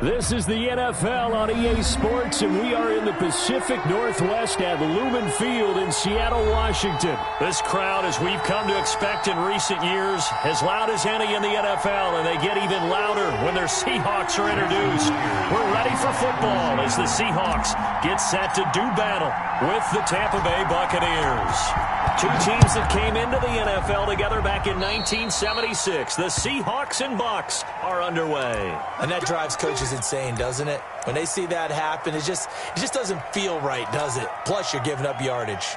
This is the NFL on EA Sports, and we are in the Pacific Northwest at Lumen Field in Seattle, Washington. This crowd, as we've come to expect in recent years, as loud as any in the NFL, and they get even louder when their Seahawks are introduced. We're ready for football as the Seahawks get set to do battle with the Tampa Bay Buccaneers. Two teams that came into the NFL together back in 1976. The Seahawks and Bucs are underway. And that drives coaches insane, doesn't it? When they see that happen, it just doesn't feel right, does it? Plus, you're giving up yardage.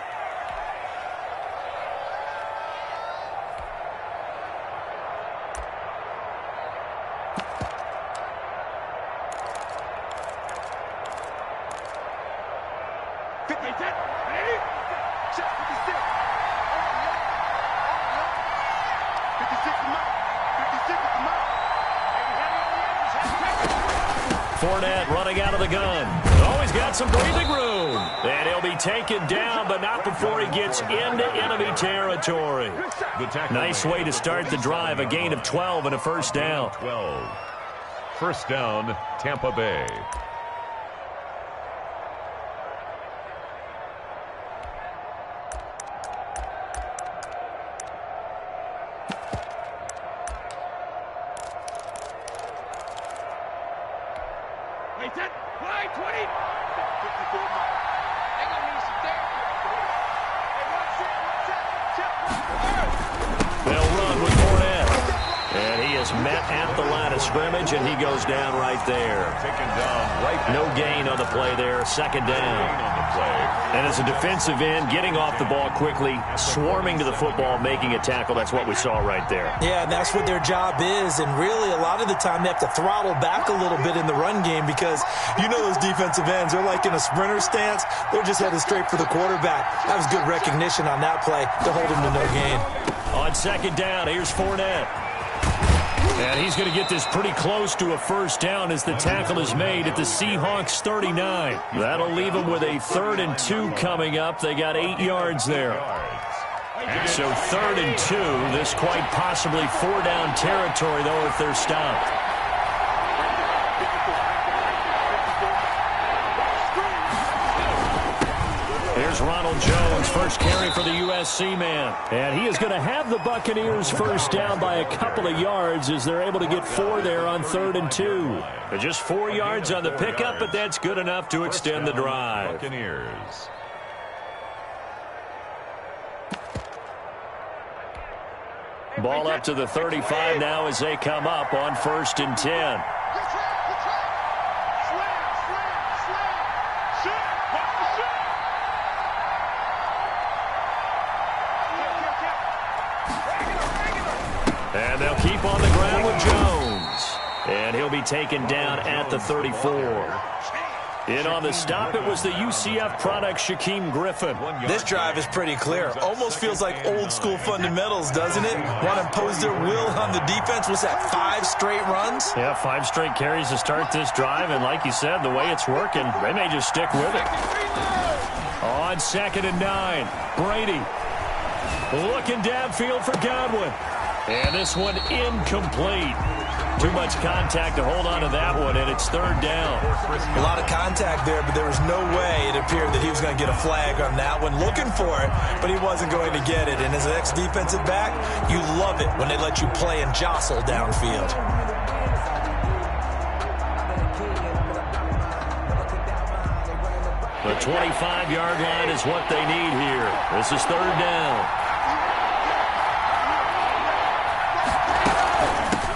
Fournette running out of the gun. He's got some breathing room. And he'll be taken down, but not before he gets into enemy territory. Nice way to start the drive. A gain of 12 and a first down. 12. First down, Tampa Bay. Scrimmage, and he goes down right there. No gain on the play there. Second down. And as a defensive end, getting off the ball quickly, swarming to the football, making a tackle. That's what we saw right there. Yeah, and that's what their job is. And really, a lot of the time, they have to throttle back a little bit in the run game because you know those defensive ends, they're like in a sprinter stance. They're just headed straight for the quarterback. That was good recognition on that play to hold him to no gain. On second down, here's Fournette. And he's going to get this pretty close to a first down as the tackle is made at the Seahawks 39. That'll leave them with a 3rd and 2 coming up. They got 8 yards there. So 3rd and 2. This quite possibly 4-down territory, though, if they're stopped. Here's Ronald Jones, first carry for the USC man. And he is going to have the Buccaneers first down by a couple of yards as they're able to get 4 there on 3rd and 2. Just 4 yards on the pickup, but that's good enough to extend the drive. Buccaneers. Ball up to the 35 now as they come up on 1st and 10. And they'll keep on the ground with Jones. And he'll be taken down at the 34. In on the stop, it was the UCF product, Shaquem Griffin. This drive is pretty clear. Almost feels like old-school fundamentals, doesn't it? Want to impose their will on the defense. Was that 5 straight runs? Yeah, 5 straight carries to start this drive. And like you said, the way it's working, they may just stick with it. On 2nd and 9, Brady looking downfield for Godwin. And this one incomplete. Too much contact to hold on to that one, and it's 3rd down. A lot of contact there, but there was no way it appeared that he was going to get a flag on that one. Looking for it, but he wasn't going to get it. And as an ex-defensive back, you love it when they let you play and jostle downfield. The 25-yard line is what they need here. This is 3rd down.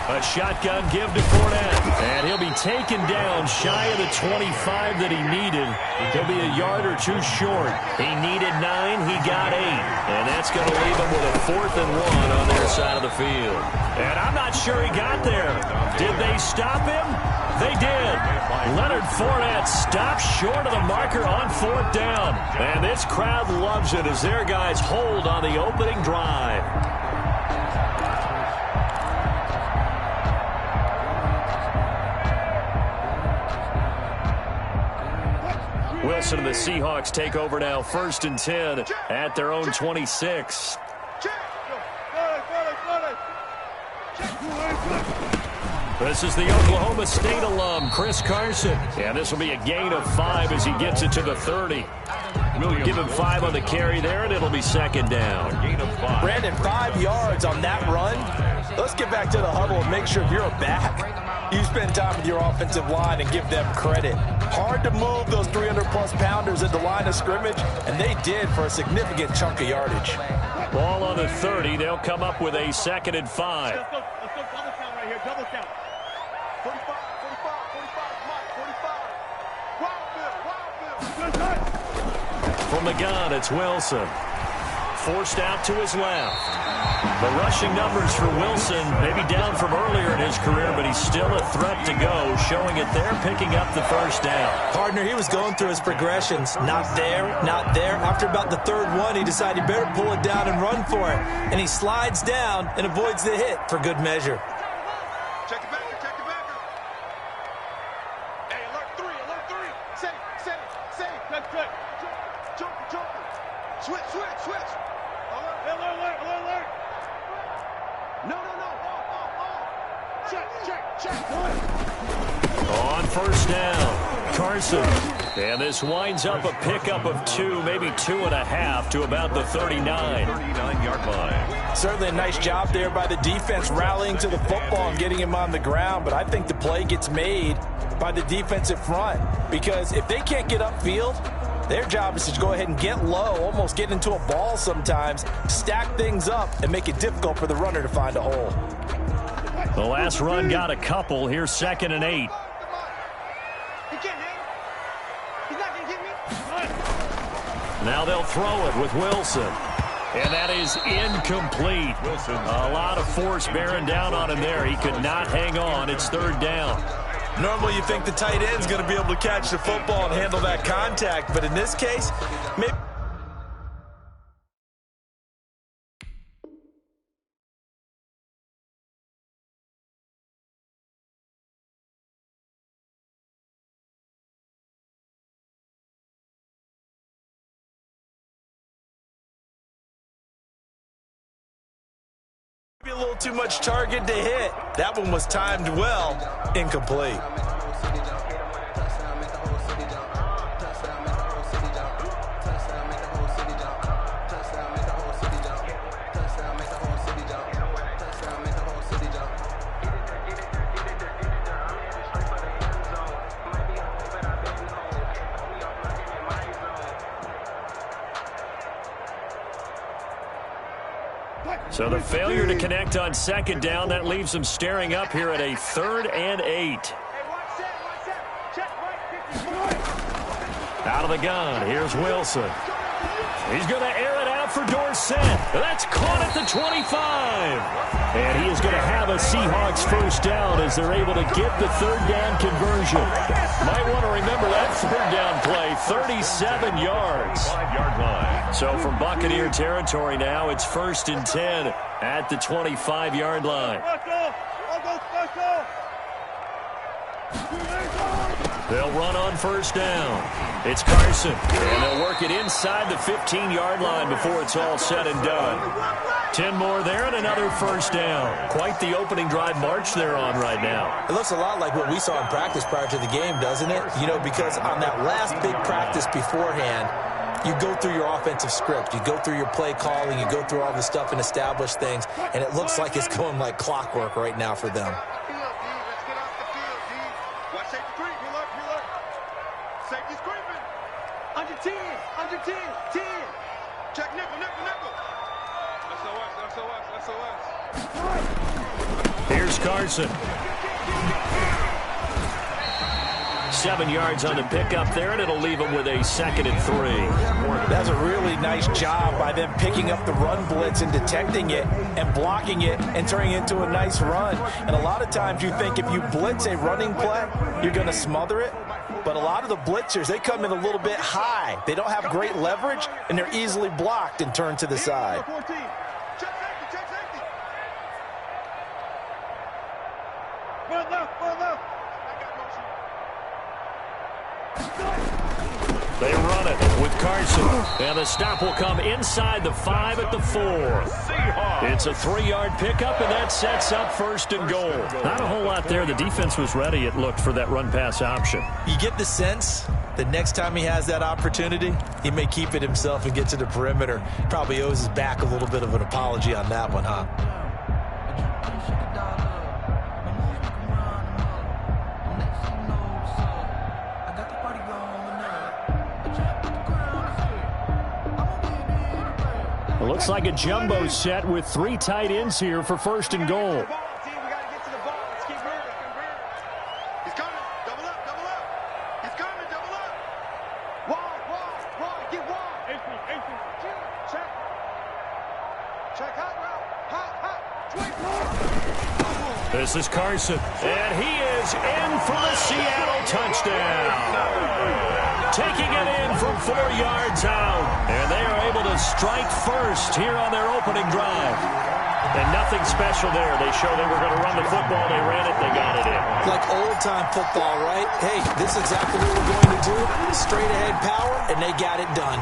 A shotgun give to Fournette. And he'll be taken down shy of the 25 that he needed. He'll be a yard or 2 short. He needed 9. He got 8. And that's going to leave him with a 4th and 1 on their side of the field. And I'm not sure he got there. Did they stop him? They did. Leonard Fournette stopped short of the marker on 4th down. And this crowd loves it as their guys hold on the opening drive. Wilson and the Seahawks take over now, 1st and 10 at their own 26. This is the Oklahoma State alum, Chris Carson. And this will be a gain of 5 as he gets it to the 30. Give him 5 on the carry there, and it'll be second down. Gain of 5. Brandon, 5 yards on that run. Let's get back to the huddle and make sure if you're a back, you spend time with your offensive line and give them credit. Hard to move those 300-plus pounders at the line of scrimmage, and they did for a significant chunk of yardage. Ball on the 30. They'll come up with a 2nd and 5. Let's go double count right here. Double count. 45, 45, 45, 45. Wild Bill. From the gun, it's Wilson. Forced out to his left. The rushing numbers for Wilson, maybe down from earlier in his career, but he's still a threat to go, showing it there, picking up the first down. Partner, he was going through his progressions. Not there, not there. After about the 3rd one, he decided he better pull it down and run for it. And he slides down and avoids the hit for good measure. Check the backer, check the backer. Hey, alert 3, alert 3. Safe. Good. Jump. Switch. Alert. No. Check. On first down, Carson. And this winds up a pickup of 2, maybe 2.5 to about the 39. 39-yard line. Certainly a nice job there by the defense rallying to the football and getting him on the ground, but I think the play gets made by the defensive front because if they can't get upfield, their job is to go ahead and get low, almost get into a ball sometimes, stack things up, and make it difficult for the runner to find a hole. The last run got a couple. Here's 2nd and 8. He can't hang. He's not going to get me. Now they'll throw it with Wilson. And that is incomplete. Wilson. A lot of force bearing down on him there. He could not hang on. It's 3rd down. Normally you think the tight end's going to be able to catch the football and handle that contact, but in this case, maybe... a little too much target to hit. That one was timed well. Incomplete. So the failure to connect on 2nd down, that leaves them staring up here at a 3rd and 8. Out of the gun, here's Wilson. He's going to air it out for Dorsett. That's caught at the 25. And he is going to have a Seahawks first down as they're able to get the 3rd down conversion. Might want to remember that 3rd down play, 37 yards. 5-yard line. So from Buccaneer territory now, it's 1st and 10 at the 25-yard line. They'll run on first down. It's Carson, and they'll work it inside the 15-yard line before it's all said and done. 10 more there and another first down. Quite the opening drive march they're on right now. It looks a lot like what we saw in practice prior to the game, doesn't it? You know, because on that last big practice beforehand, you go through your offensive script. You go through your play calling. You go through all the stuff and establish things, and it looks like it's going like clockwork right now for them. Under 10. Check nickel. SOS. Here's Carson. 7 yards on the pickup there, and it'll leave him with a 2nd and 3. That's a really nice job by them picking up the run blitz and detecting it and blocking it and turning it into a nice run. And a lot of times you think if you blitz a running play, you're going to smother it. But a lot of the blitzers, they come in a little bit high. They don't have great leverage, and they're easily blocked and turned to the side. Check safety. Run left. They run it with Carson. And the stop will come inside the 5 at the 4. It's a 3-yard pickup, and that sets up 1st and goal. Not a whole lot there. The defense was ready, it looked, for that run-pass option. You get the sense that next time he has that opportunity, he may keep it himself and get to the perimeter. Probably owes his back a little bit of an apology on that one, huh? It looks like a jumbo set with 3 tight ends here for 1st and goal. This is Carson, and he is in for the Seattle touchdown. Taking it in from 4 yards out, and they are able to strike first here on their opening drive. And nothing special there. They showed they were going to run the football. They ran it. They got it in. Like old-time football, right? Hey, this is exactly what we're going to do. Straight-ahead power, and they got it done.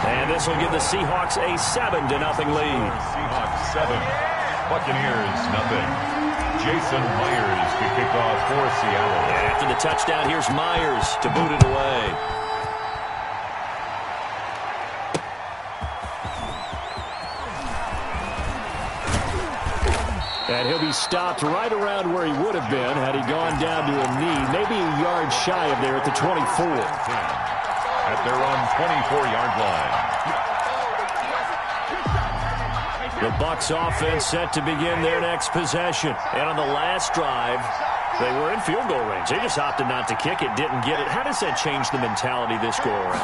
And this will give the Seahawks a 7-0 lead. Seahawks 7, Buccaneers 0. Jason Myers to kick off for Seattle. And after the touchdown, here's Myers to boot it away. And he'll be stopped right around where he would have been had he gone down to a knee, maybe a yard shy of there at the 24. At their own 24-yard line. The Bucs offense set to begin their next possession. And on the last drive, they were in field goal range. They just opted not to kick it, didn't get it. How does that change the mentality this go-around?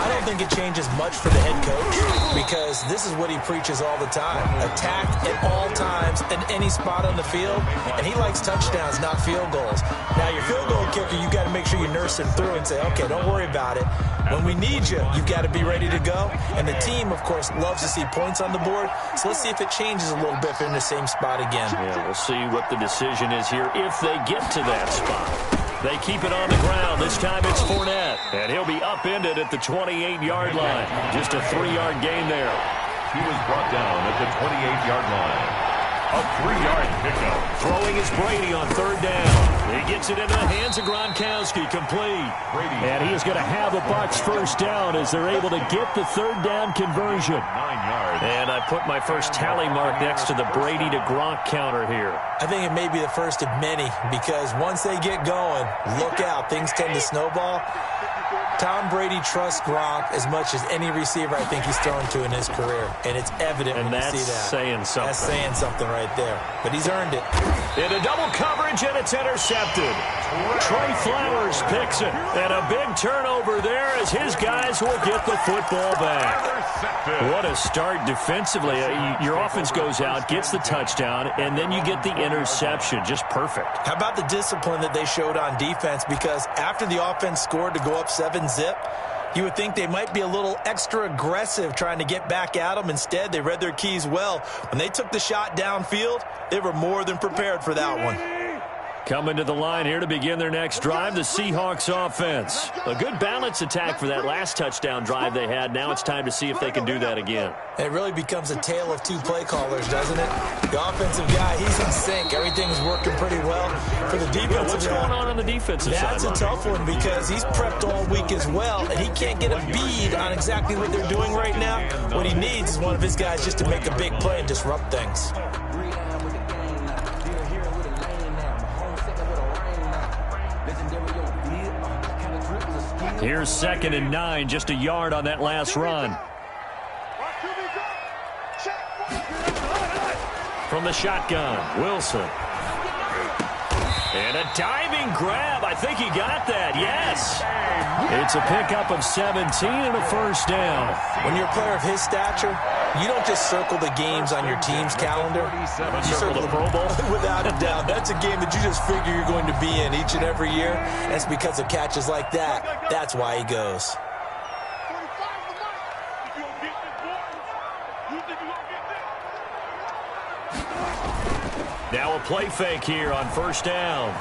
I don't think it changes much for the head coach because this is what he preaches all the time. Attack at all times in any spot on the field, and he likes touchdowns, not field goals. Now, your field goal kicker, you've got to make sure you nurse him through and say, okay, don't worry about it. When we need you, you've got to be ready to go. And the team, of course, loves to see points on the board. So let's see if it changes a little bit if they're in the same spot again. Yeah, we'll see what the decision is here if they get to that spot. They keep it on the ground. This time it's Fournette. And he'll be upended at the 28-yard line. Just a 3-yard gain there. He was brought down at the 28-yard line. A 3-yard pickup. Throwing is Brady on 3rd down. He gets it into the hands of Gronkowski, complete. Brady. And he is going to have a Bucs 1st down as they're able to get the 3rd down conversion. 9 yards. And I put my first tally mark next to the Brady to Gronk counter here. I think it may be the first of many because once they get going, look out, things tend to snowball. Tom Brady trusts Gronk as much as any receiver I think he's thrown to in his career. And it's evident when you see that. That's saying something. That's saying something right there. But he's earned it. Into double coverage, and it's intercepted. Trey Flowers picks it. And a big turnover there as his guys will get the football back. What a start defensively. Your offense goes out, gets the touchdown, and then you get the interception. Just perfect. How about the discipline that they showed on defense? Because after the offense scored to go up 7-zip, you would think they might be a little extra aggressive trying to get back at them. Instead, they read their keys well. When they took the shot downfield, they were more than prepared for that one. Coming to the line here to begin their next drive, the Seahawks offense. A good balance attack for that last touchdown drive they had. Now it's time to see if they can do that again. It really becomes a tale of 2 play callers, doesn't it? The offensive guy, he's in sync. Everything's working pretty well. For the defensive What's going on the defensive side? That's a tough one because he's prepped all week as well, and he can't get a bead on exactly what they're doing right now. What he needs is one of his guys just to make a big play and disrupt things. Here's 2nd and 9, just a yard on that last run. From the shotgun, Wilson. And a diving grab. I think he got that. Yes. It's a pickup of 17 and a 1st down. When you're a player of his stature, you don't just circle the games on your team's calendar. You circle the Pro Bowl? Without a doubt. That's a game that you just figure you're going to be in each and every year. That's because of catches like that. That's why he goes. Now a play fake here on 1st down.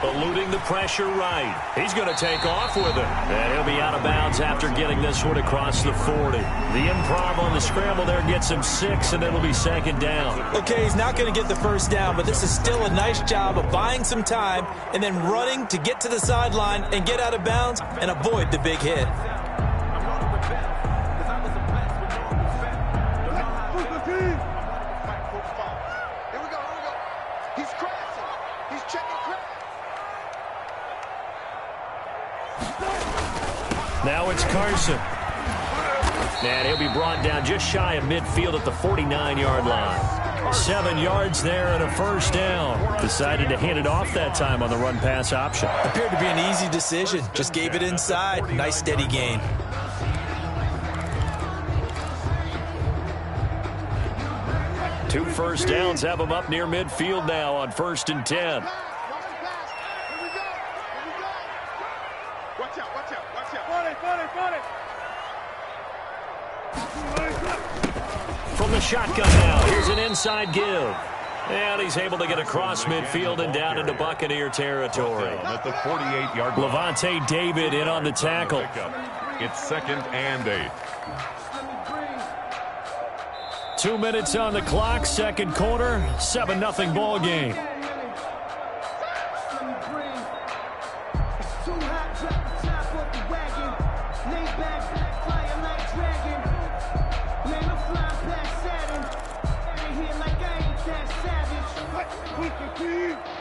eluding the pressure right. He's going to take off with it. And he'll be out of bounds after getting this one across the 40. The improv on the scramble there gets him 6, and it'll be second down. Okay, he's not going to get the first down, but this is still a nice job of buying some time and then running to get to the sideline and get out of bounds and avoid the big hit. Now it's Carson. And he'll be brought down just shy of midfield at the 49-yard line. 7 yards there and a first down. Decided to hand it off that time on the run-pass option. Appeared to be an easy decision. Just gave it inside. Nice steady gain. Two first downs have him up near midfield now on 1st and 10. From the shotgun now, here's an inside give. And he's able to get across midfield and down into Buccaneer territory. At the 48-yard line. Levante David in on the tackle. It's 2nd and 8. 2 minutes on the clock, second quarter, 7-0 ball game.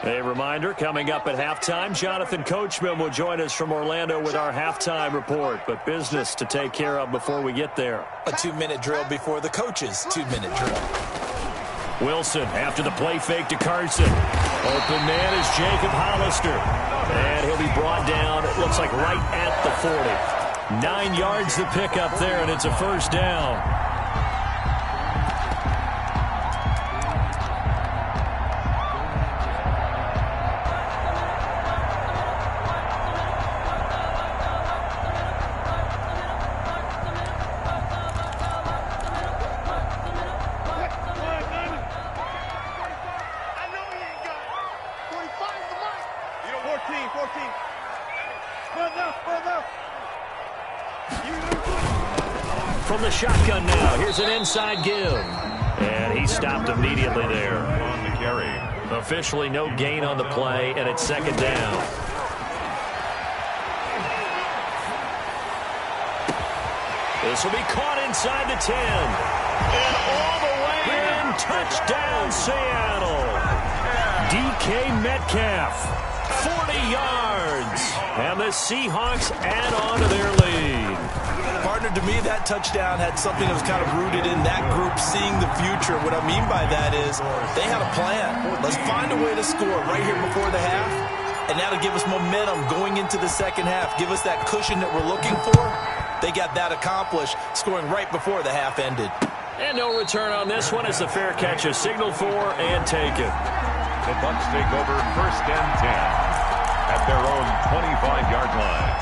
A reminder, coming up at halftime, Jonathan Coachman will join us from Orlando with our halftime report, but business to take care of before we get there. A 2-minute drill before the coach's 2-minute drill. Wilson after the play fake to Carson. Open man is Jacob Hollister. And he'll be brought down, it looks like right at the 40. 9 yards to pick up there, and it's a first down. From the shotgun now, here's an inside give. And he stopped immediately there. On the carry. Officially no gain on the play, and it's second down. This will be caught inside the 10. And all the way in, touchdown Seattle. DK Metcalf, 40 yards. And the Seahawks add on to their lead. Partner, to me, that touchdown had something that was kind of rooted in that group seeing the future. What I mean by that is they had a plan. Let's find a way to score right here before the half, and that'll give us momentum going into the second half. Give us that cushion that we're looking for. They got that accomplished, scoring right before the half ended. And no return on this one as the fair catch is signaled for and taken. The Bucs take over 1st and 10 at their own 25-yard line.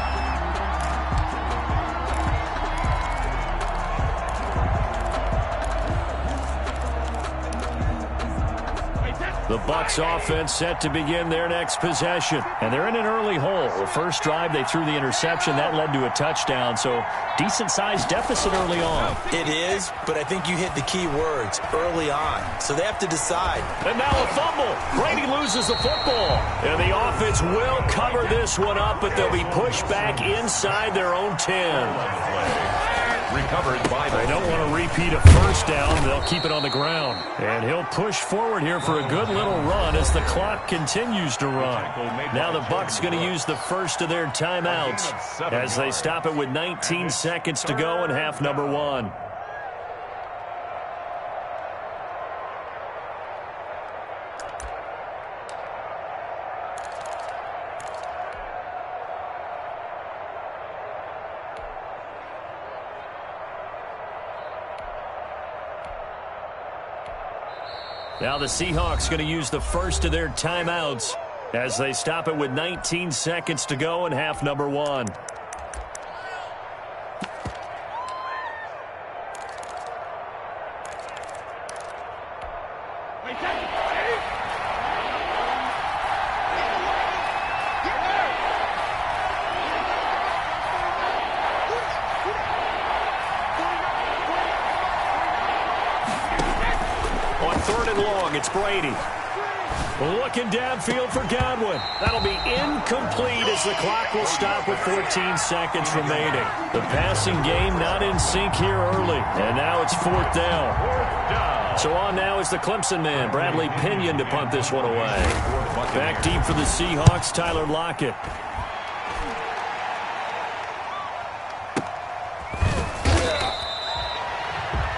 The Bucs offense set to begin their next possession. And they're in an early hole. The first drive, they threw the interception. That led to a touchdown. So decent-sized deficit early on. It is, but I think you hit the key words, early on. So they have to decide. And now a fumble. Brady loses the football. And the offense will cover this one up, but they'll be pushed back inside their own 10. Recovered by the... They don't want to repeat a first down. They'll keep it on the ground. And he'll push forward here for a good little run as the clock continues to run. Now the Bucs going to use the first of their timeouts as they stop it with 19 seconds to go in half number 1. Now the Seahawks going to use the first of their timeouts as they stop it with 19 seconds to go in half number 1. 3rd and long. It's Brady. Looking downfield for Godwin. That'll be incomplete as the clock will stop with 14 seconds remaining. The passing game not in sync here early. And now it's 4th down. So on now is the Clemson man, Bradley Pinion, to punt this one away. Back deep for the Seahawks, Tyler Lockett.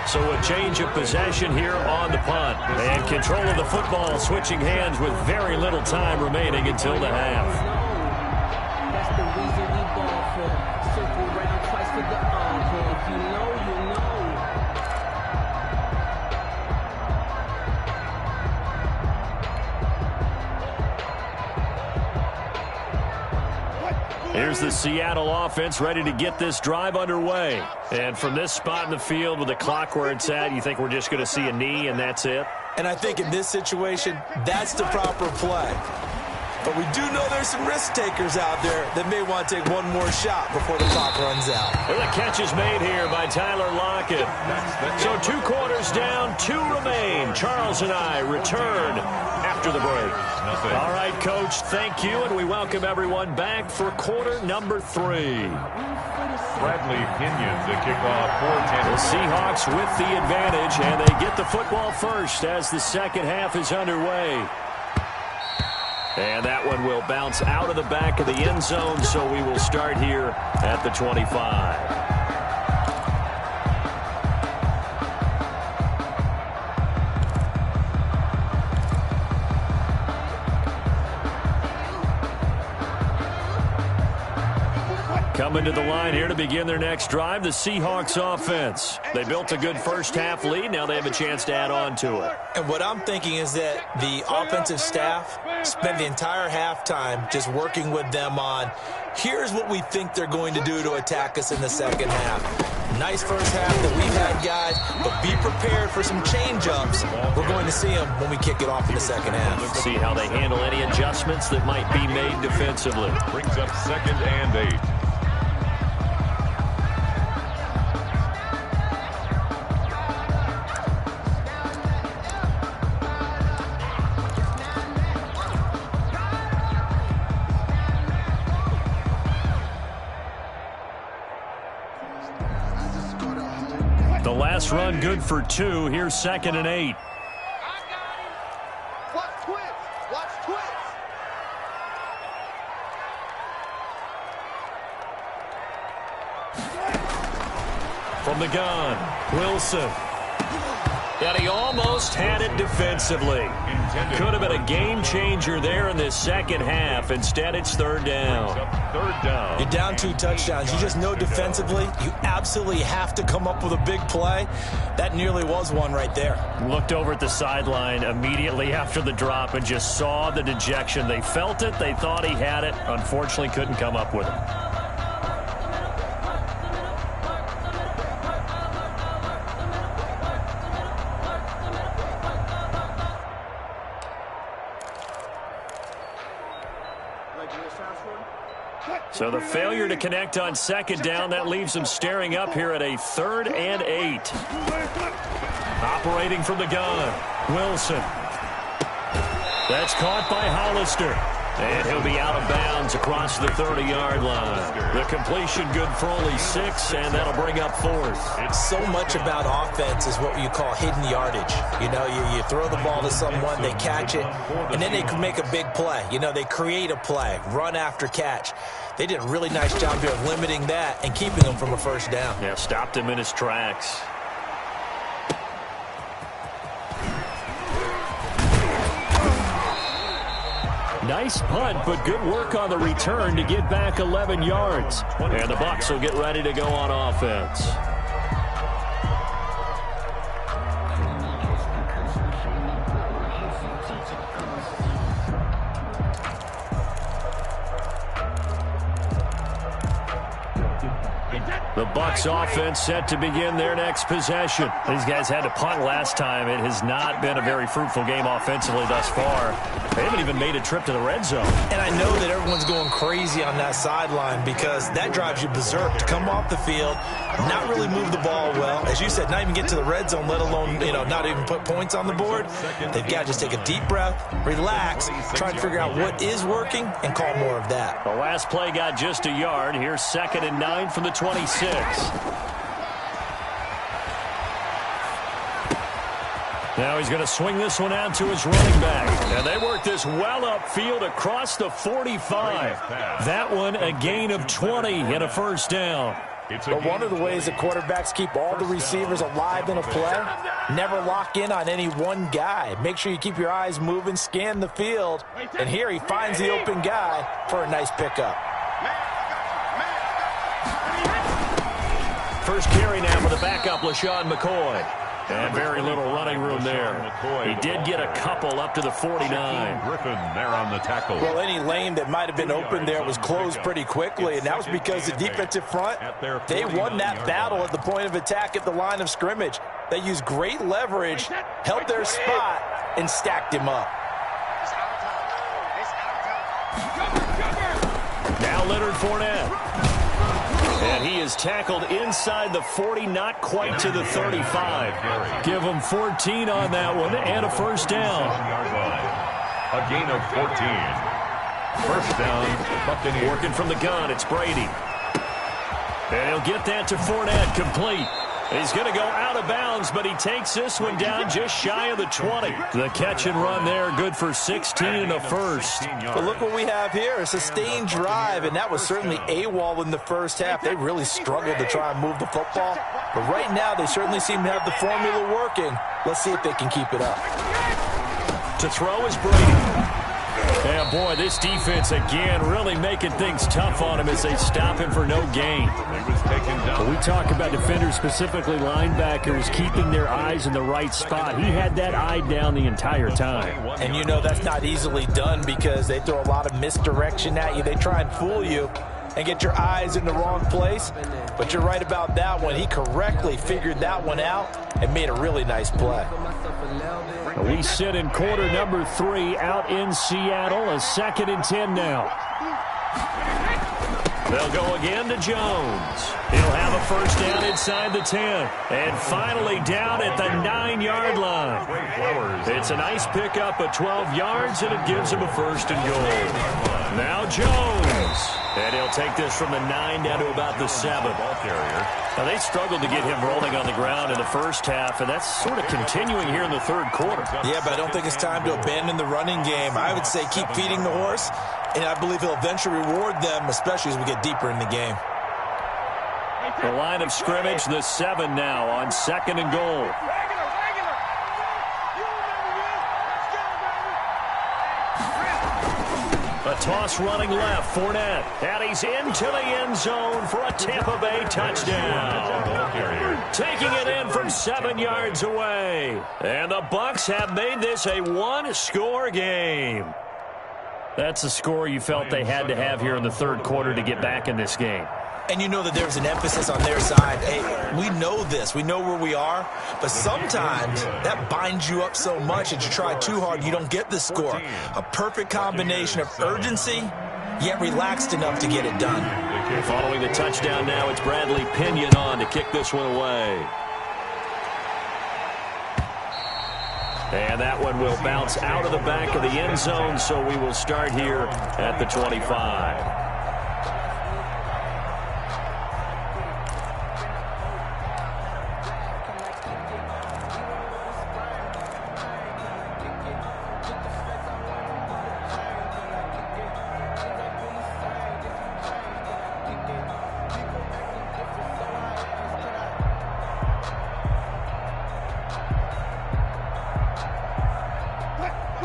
So a change of possession here on the punt. And control of the football, switching hands with very little time remaining until the half. That's the reason we ball for. Circle round twice for the encore. If you know, you know. Here's the Seattle offense ready to get this drive underway. And from this spot in the field with the clock where it's at, you think we're just going to see a knee and that's it? And I think in this situation, that's the proper play. But we do know there's some risk takers out there that may want to take one more shot before the clock runs out. Well, the catch is made here by Tyler Lockett. So 2 quarters down, 2 remain. Charles and I return after the break. All right, Coach, thank you, and we welcome everyone back for quarter number 3. Bradley Pinion to kick off for The Seahawks with the advantage, and they get the football first as the second half is underway. And that one will bounce out of the back of the end zone, so we will start here at the 25. Coming to the line here to begin their next drive, the Seahawks offense. They built a good first half lead. Now they have a chance to add on to it. And what I'm thinking is that the offensive staff spent the entire halftime just working with them on, here's what we think they're going to do to attack us in the second half. Nice first half that we've had, guys, but be prepared for some change-ups. We're going to see them when we kick it off in the second half. Let's see how they handle any adjustments that might be made defensively. Brings up 2nd and 8. The last run good for 2. Here's 2nd and 8. I got him. Watch twins. Watch twins. From the gun, Wilson. And he almost had it defensively. Could have been a game changer there in this second half. Instead, it's 3rd down. 3rd down. You're down 2 touchdowns. You just know defensively you absolutely have to come up with a big play. That nearly was one right there. Looked over at the sideline immediately after the drop and just saw the dejection. They felt it. They thought he had it. Unfortunately, couldn't come up with it. So the failure to connect on 2nd down, that leaves them staring up here at a 3rd and 8. Operating from the gun, Wilson. That's caught by Hollister. And he'll be out of bounds across the 30-yard line. The completion good for only 6, and that'll bring up 4th. So much about offense is what you call hidden yardage. You know, you throw the ball to someone, they catch it, and then they can make a big play. You know, they create a play, run after catch. They did a really nice job here of limiting that and keeping him from a 1st down. Yeah, stopped him in his tracks. Nice punt, but good work on the return to get back 11 yards. And the Bucs will get ready to go on offense. The Bucs offense set to begin their next possession. These guys had to punt last time. It has not been a very fruitful game offensively thus far. They haven't even made a trip to the red zone. And I know that everyone's going crazy on that sideline because that drives you berserk to come off the field, not really move the ball well. As you said, not even get to the red zone, let alone, not even put points on the board. They've got to just take a deep breath, relax, try to figure out what is working, and call more of that. The last play got just a yard. Here's 2nd and 9 from the 26. Now he's going to swing this one out to his running back. And they work this well upfield across the 45. That one a gain of 20 and a first down. But one of the ways that quarterbacks keep all the receivers alive in a play, never lock in on any one guy. Make sure you keep your eyes moving, scan the field. And here he finds the open guy for a nice pickup. First carry now for the backup, LaShawn McCoy. And very little running room there. He did get a couple up to the 49. Griffin there on the tackle. Well, any lane that might have been open there was closed pretty quickly, and that was because the defensive front, they won that battle at the point of attack at the line of scrimmage. They used great leverage, held their spot, and stacked him up. Now Leonard Fournette. And he is tackled inside the 40, not quite to the 35. Give him 14 on that one and a first down. A gain of 14. First down, Buccaneers. Working from the gun, it's Brady. And he'll get that to Fournette, complete. He's going to go out of bounds, but he takes this one down just shy of the 20. The catch and run there, good for 16 and a first. But look what we have here, a sustained drive, and that was certainly AWOL in the first half. They really struggled to try and move the football. But right now, they certainly seem to have the formula working. Let's see if they can keep it up. To throw is Brady. And boy, this defense again really making things tough on him as they stop him for no gain. When we talk about defenders, specifically linebackers, keeping their eyes in the right spot. He had that eye down the entire time. And that's not easily done because they throw a lot of misdirection at you. They try and fool you and get your eyes in the wrong place. But you're right about that one. He correctly figured that one out and made a really nice play. We sit in quarter number 3 out in Seattle. A 2nd and 10 now. They'll go again to Jones. He'll have a first down inside the 10. And finally down at the 9-yard line. It's a nice pickup of 12 yards, and it gives him a first and goal. Now Jones. And he'll take this from the 9 down to about the 7. Now, they struggled to get him rolling on the ground in the first half, and that's sort of continuing here in the third quarter. Yeah, but I don't think it's time to abandon the running game. I would say keep feeding the horse, and I believe he'll eventually reward them, especially as we get deeper in the game. The line of scrimmage, the 7 now on 2nd and goal. A toss running left, Fournette. And he's into the end zone for a Tampa Bay touchdown. Taking it in from 7 yards away. And the Bucs have made this a one-score game. That's a score you felt they had to have here in the third quarter to get back in this game. And you know that there's an emphasis on their side. Hey, we know this. We know where we are. But sometimes that binds you up so much that you try too hard, you don't get the score. A perfect combination of urgency, yet relaxed enough to get it done. Following the touchdown now, it's Bradley Pinion on to kick this one away. And that one will bounce out of the back of the end zone, so we will start here at the 25.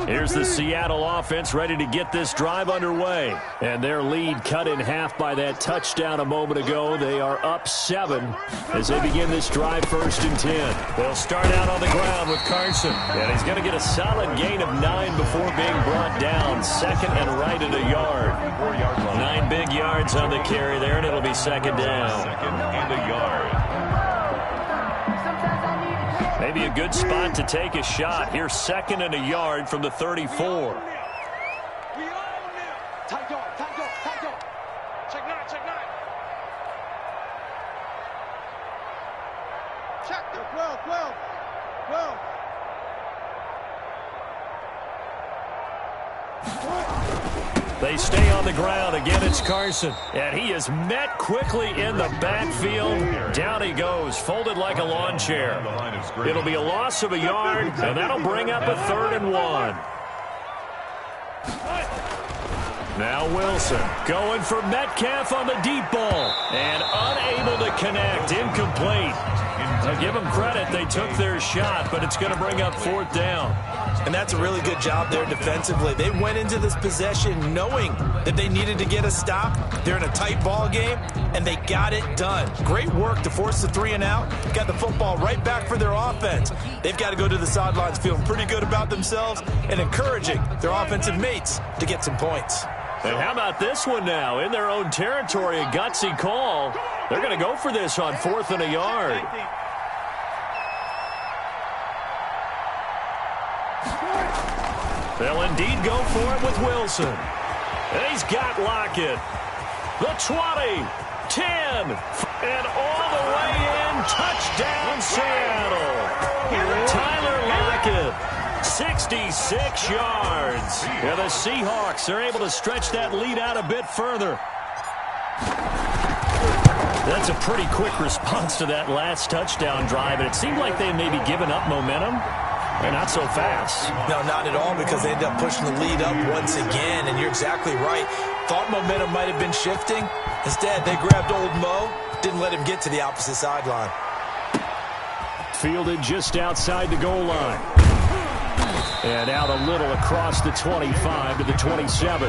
Here's the Seattle offense ready to get this drive underway. And their lead cut in half by that touchdown a moment ago. They are up 7 as they begin this drive 1st and 10. They'll start out on the ground with Carson. And he's going to get a solid gain of 9 before being brought down. 2nd and right at a yard. 9 big yards on the carry there, and it'll be 2nd down. Maybe a good spot to take a shot. Here's 2nd and a yard from the 34. We all now. Tight dog. Check 9. Check the 12. They stay on the ground. Again, it's Carson. And he is met quickly in the backfield. Down he goes, folded like a lawn chair. It'll be a loss of a yard, and that'll bring up a 3rd and 1. Now Wilson going for Metcalf on the deep ball. And unable to connect. Incomplete. Now give them credit. They took their shot, but it's going to bring up 4th down. And that's a really good job there defensively. They went into this possession knowing that they needed to get a stop. They're in a tight ball game, and they got it done. Great work to force the 3 and out. Got the football right back for their offense. They've got to go to the sidelines feeling pretty good about themselves and encouraging their offensive mates to get some points. And how about this one now? In their own territory, a gutsy call. They're going to go for this on 4th and a yard. They'll indeed go for it with Wilson. And he's got Lockett. The 20, 10, and all the way in. Touchdown, Seattle. Tyler Lockett, 66 yards. And the Seahawks are able to stretch that lead out a bit further. That's a pretty quick response to that last touchdown drive. And it seemed like they may be giving up momentum. They're not so fast. No, not at all, because they ended up pushing the lead up once again, and you're exactly right. Thought momentum might have been shifting. Instead, they grabbed old Mo, didn't let him get to the opposite sideline. Fielded just outside the goal line. And out a little across the 25 to the 27.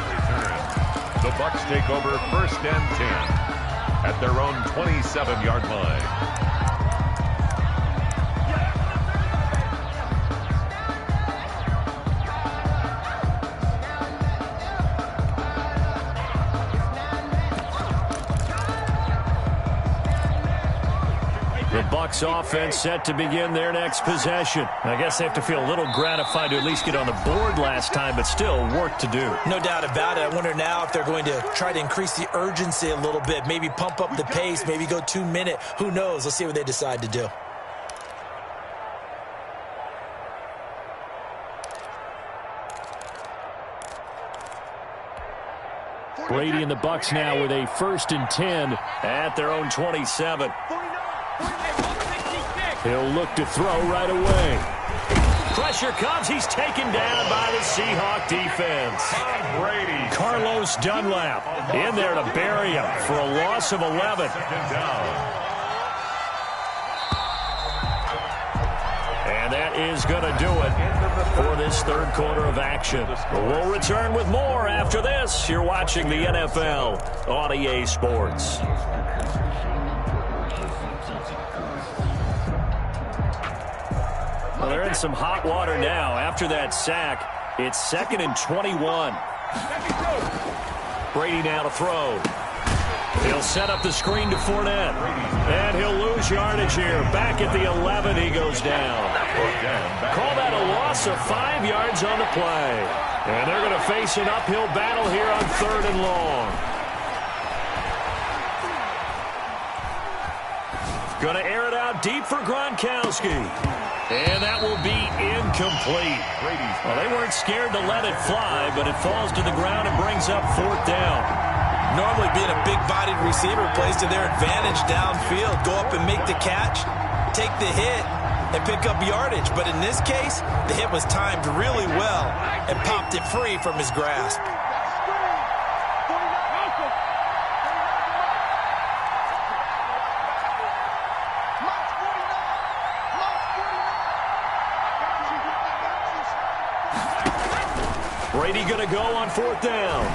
The Bucs take over 1st and 10 at their own 27-yard line. The Bucs offense set to begin their next possession. I guess they have to feel a little gratified to at least get on the board last time, but still work to do. No doubt about it. I wonder now if they're going to try to increase the urgency a little bit, maybe pump up the pace, maybe go 2-minute. Who knows? Let's see what they decide to do. Brady and the Bucs now with a 1st and 10 at their own 27. He'll look to throw right away. Pressure comes. He's taken down by the Seahawk defense. Brady. Carlos Dunlap in there to bury him for a loss of 11. And that is going to do it for this 3rd quarter of action. We'll return with more after this. You're watching the NFL on EA Sports. Well, they're in some hot water now. After that sack, it's 2nd and 21. Brady now to throw. He'll set up the screen to Fournette. And he'll lose yardage here. Back at the 11, he goes down. Call that a loss of 5 yards on the play. And they're going to face an uphill battle here on 3rd and long. Going to air it out deep for Gronkowski. And that will be incomplete. Well, they weren't scared to let it fly, but it falls to the ground and brings up 4th down. Normally being a big-bodied receiver plays to their advantage downfield. Go up and make the catch, take the hit, and pick up yardage. But in this case, the hit was timed really well and popped it free from his grasp. Brady going to go on 4th down.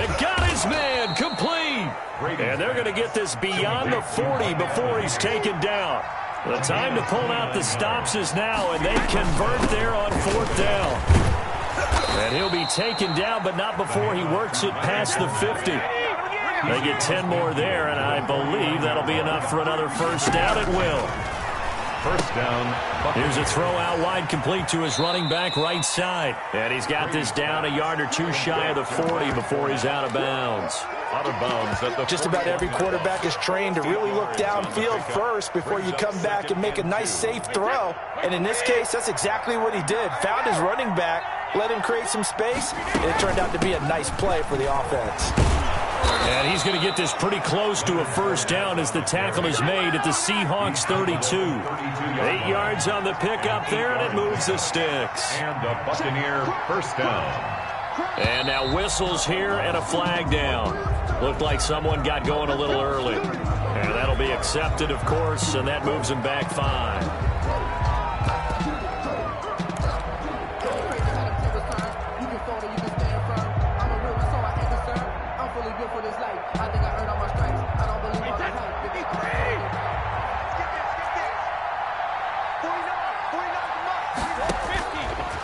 It got his man complete. And they're going to get this beyond the 40 before he's taken down. The time to pull out the stops is now, and they convert there on 4th down. And he'll be taken down, but not before he works it past the 50. They get 10 more there, and I believe that'll be enough for another first down. It will. First down. Here's a throw out wide, complete to his running back right side. And he's got this down a yard or two shy of the 40 before he's out of bounds. Out of bounds at the Just about every quarterback is trained to really look downfield first before you come back and make a nice, safe throw. And in this case, that's exactly what he did. Found his running back, let him create some space, and it turned out to be a nice play for the offense. And he's going to get this pretty close to a first down as the tackle is made at the Seahawks 32. 8 yards on the pickup there, and it moves the sticks. And the Buccaneer first down. And now whistles here and a flag down. Looked like someone got going a little early. And that'll be accepted, of course, and that moves him back 5.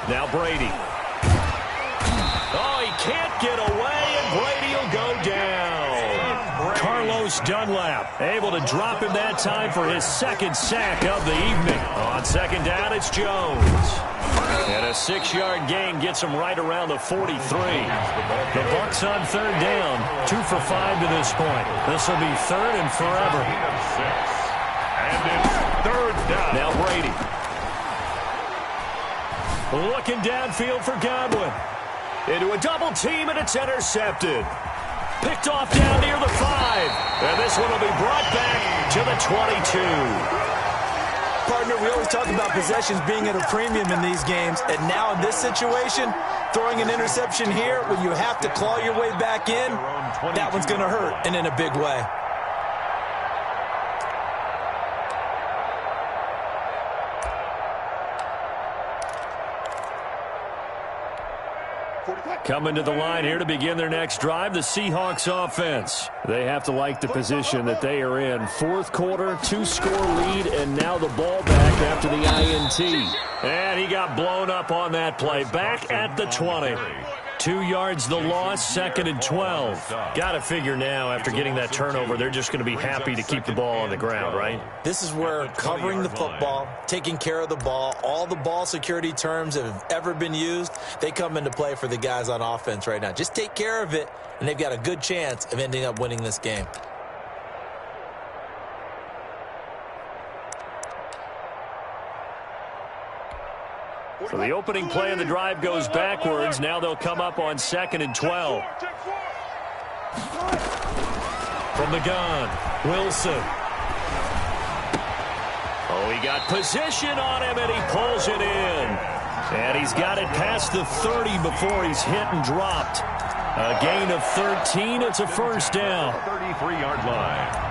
Now Brady. Oh, he can't get away, and Brady will go down. Carlos Dunlap able to drop him that time for his second sack of the evening. On second down, it's Jones. And a 6-yard gain gets him right around the 43. The Bucs on third down, 2 for 5 to this point. This will be third and forever. And it's third down. Now Brady. Looking downfield for Godwin. Into a double team, and it's intercepted. Picked off down near the 5. And this one will be brought back to the 22. Partner, we always talk about possessions being at a premium in these games. And now in this situation, throwing an interception here when you have to claw your way back in, that one's going to hurt, and in a big way. Coming to the line here to begin their next drive, the Seahawks offense. They have to like the position that they are in. 4th quarter, 2-score lead, and now the ball back after the INT. And he got blown up on that play. Back at the 20. 2 yards the loss, 2nd and 12. Got to figure now, after getting that turnover, they're just going to be happy to keep the ball on the ground, right? This is where covering the football, taking care of the ball, all the ball security terms that have ever been used, they come into play for the guys on offense right now. Just take care of it, and they've got a good chance of ending up winning this game. So the opening play of the drive goes backwards. Now they'll come up on 2nd and 12. From the gun, Wilson. Oh, he got position on him, and he pulls it in. And he's got it past the 30 before he's hit and dropped. A gain of 13. It's a first down. 33-yard line.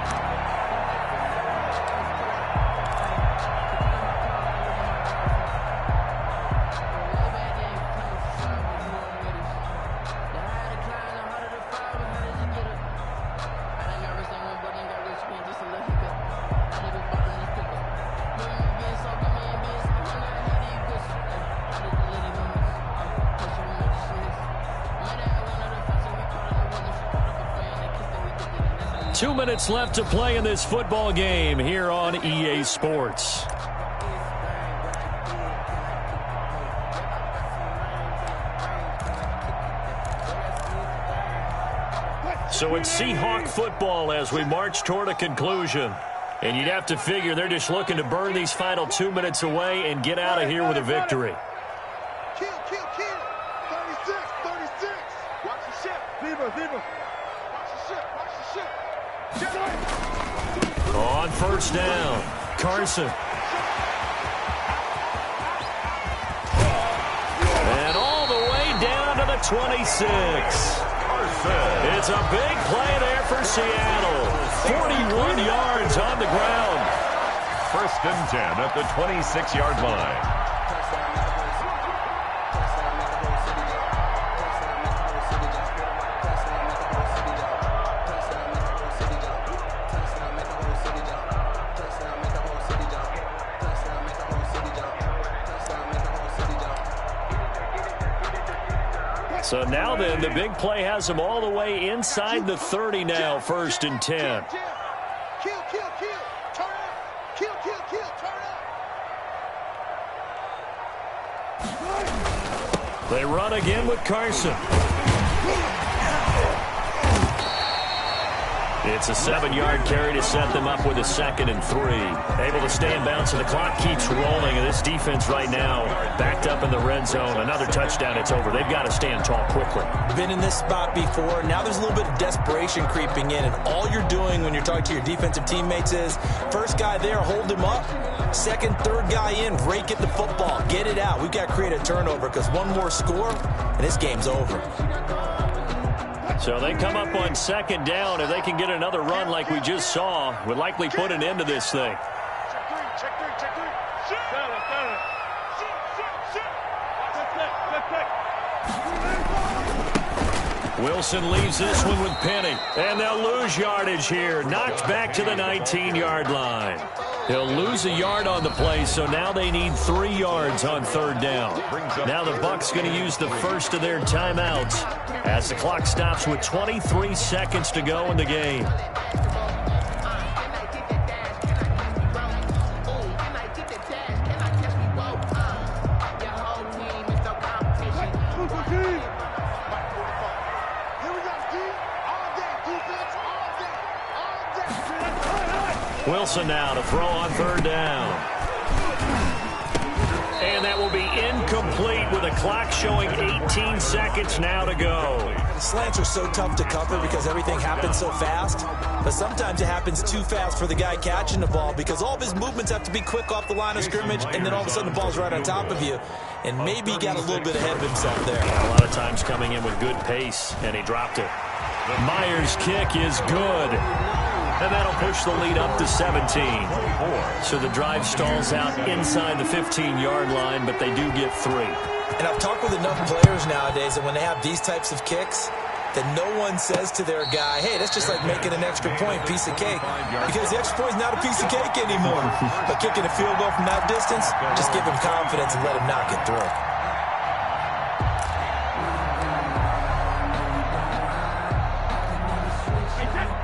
Two minutes left to play in this football game here on EA Sports. So it's Seahawk football as we march toward a conclusion. And you'd have to figure they're just looking to burn these final 2 minutes away and get out of here with a victory. Kill. 36. Watch the ship. Viva. Watch the ship. On first down, Carson. And all the way down to the 26. It's a big play there for Seattle. 41 yards on the ground. 1st and 10 at the 26-yard line. So now then, the big play has them all the way inside the 30 now, 1st and 10. Kill, kill, kill. Turn up. Kill, kill, kill. Turn up. They run again with Carson. It's a 7-yard carry to set them up with a 2nd and 3. Able to stay in bounds, and the clock keeps rolling. And this defense right now backed up in the red zone. Another touchdown, it's over. They've got to stand tall quickly. Been in this spot before. Now there's a little bit of desperation creeping in. And all you're doing when you're talking to your defensive teammates is, first guy there, hold him up. Second, third guy in, rake at the football. Get it out. We've got to create a turnover because one more score, and this game's over. So they come up on 2nd down. If they can get another run like we just saw, would likely put an end to this thing. Check three. Shoot. Got it. Shoot. Wilson leaves this one with Penny. And they'll lose yardage here. Knocked back to the 19-yard line. He'll lose a yard on the play, so now they need 3 yards on 3rd down. Now the Bucs going to use the first of their timeouts as the clock stops with 23 seconds to go in the game. Wilson now to throw on 3rd down. And that will be incomplete with a clock showing 18 seconds now to go. The slants are so tough to cover because everything happens so fast. But sometimes it happens too fast for the guy catching the ball because all of his movements have to be quick off the line of scrimmage, and then all of a sudden the ball's right on top of you. And maybe he got a little bit ahead of himself there. A lot of times coming in with good pace, and he dropped it. Myers' kick is good. And that'll push the lead up to 17. So the drive stalls out inside the 15-yard line, but they do get 3. And I've talked with enough players nowadays that when they have these types of kicks, that no one says to their guy, hey, that's just like making an extra point, piece of cake. Because the extra point is not a piece of cake anymore. But kicking a field goal from that distance, just give him confidence and let him knock it through.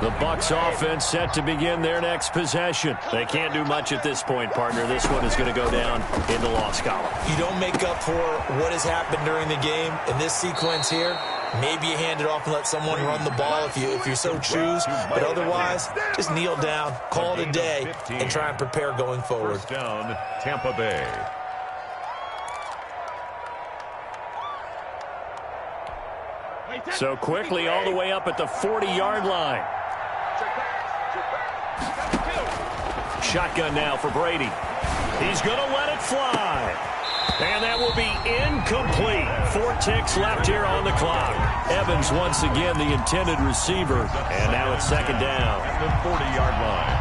The Bucs offense set to begin their next possession. They can't do much at this point, partner. This one is going to go down in the loss column. You don't make up for what has happened during the game in this sequence here. Maybe you hand it off and let someone run the ball if you so choose. But otherwise, just kneel down, call it a day, and try and prepare going forward. First down, Tampa Bay. So quickly all the way up at the 40-yard line. Shotgun now for Brady. He's going to let it fly. And that will be incomplete. 4 ticks left here on the clock. Evans once again the intended receiver. And now it's 2nd down. At the 40-yard line.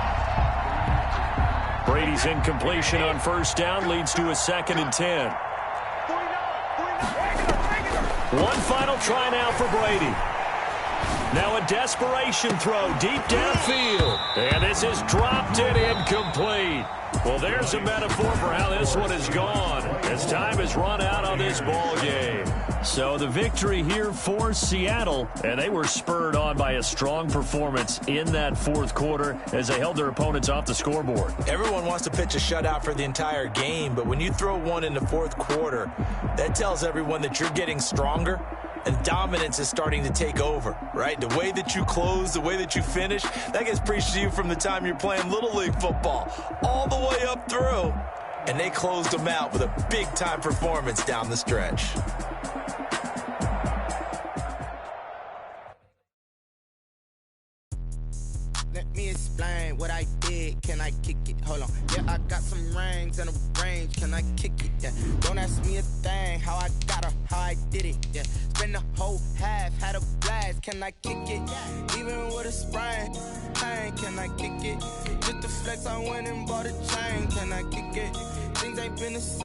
Brady's incompletion on 1st down leads to a 2nd and 10. One final try now for Brady. Now a desperation throw deep downfield. And this is dropped and incomplete. Well, there's a metaphor for how this one is gone as time has run out on this ball game. So the victory here for Seattle, and they were spurred on by a strong performance in that 4th quarter as they held their opponents off the scoreboard. Everyone wants to pitch a shutout for the entire game, but when you throw one in the 4th quarter, that tells everyone that you're getting stronger and dominance is starting to take over, right? The way that you close, the way that you finish, that gets preached to you from the time you're playing Little League football all the way up through. And they closed them out with a big-time performance down the stretch. Let me explain what I did. Can I kick it? Hold on. Yeah, I got some rings and a range. Can I kick it? Yeah. Don't ask me a thing. How I got her, how I did it. Yeah. Spend the whole half, had a blast. Can I kick it? Even with a sprain. Pain, can I kick it? Just the flex, I went and bought a chain. Can I kick it? Things ain't been the same.